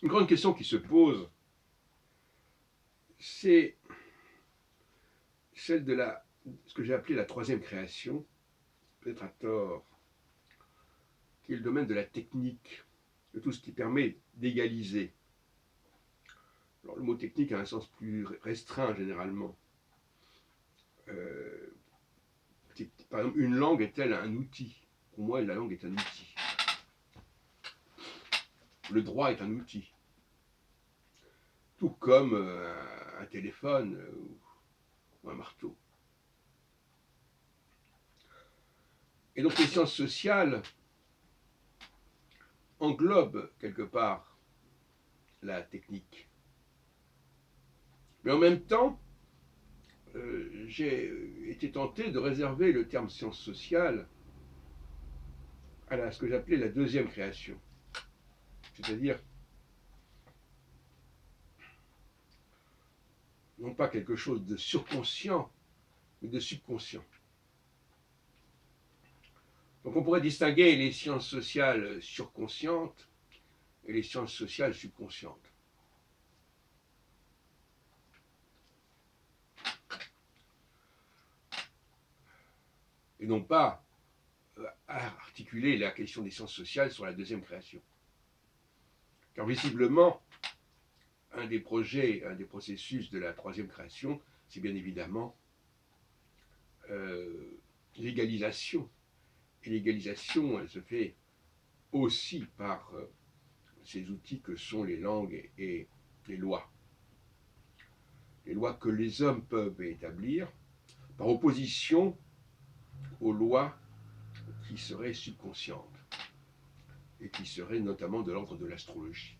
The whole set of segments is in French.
Une grande question qui se pose, c'est celle de ce que j'ai appelé la troisième création, peut-être à tort, qui est le domaine de la technique, de tout ce qui permet d'égaliser. Alors, le mot technique a un sens plus restreint généralement. Euh, Par exemple, une langue est-elle un outil? Pour moi, la langue est un outil. Le droit est un outil. Tout comme un téléphone ou un marteau. Et donc les sciences sociales englobent quelque part la technique. Mais en même temps, j'ai été tenté de réserver le terme sciences sociales à ce que j'appelais la deuxième création. C'est-à-dire, non pas quelque chose de surconscient, mais de subconscient. Donc on pourrait distinguer les sciences sociales surconscientes et les sciences sociales subconscientes. Et non pas articuler la question des sciences sociales sur la deuxième création. Car visiblement, un des projets, un des processus de la troisième création, c'est bien évidemment l'égalisation. Et l'égalisation, elle se fait aussi par ces outils que sont les langues et les lois. Les lois que les hommes peuvent établir, par opposition aux lois qui seraient subconscientes et qui seraient notamment de l'ordre de l'astrologie.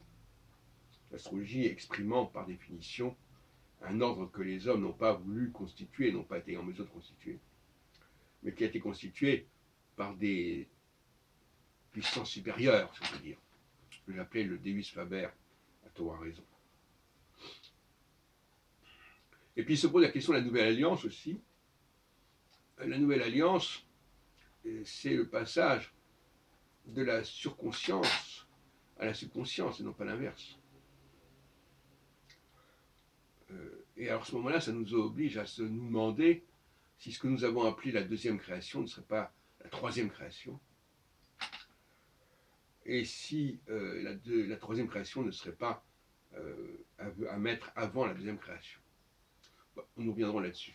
L'astrologie exprimant par définition un ordre que les hommes n'ont pas voulu constituer, n'ont pas été en mesure de constituer, mais qui a été constitué par des puissances supérieures, si on peut dire, ce que j'appelais le Deus Faber, à tort à raison. Et puis il se pose la question de la Nouvelle Alliance aussi. La Nouvelle Alliance, c'est le passage de la surconscience à la subconscience, et non pas l'inverse. Et alors à ce moment-là, ça nous oblige à nous demander si ce que nous avons appelé la deuxième création ne serait pas la troisième création, et si la troisième création ne serait pas à mettre avant la deuxième création. Bon, nous reviendrons là-dessus.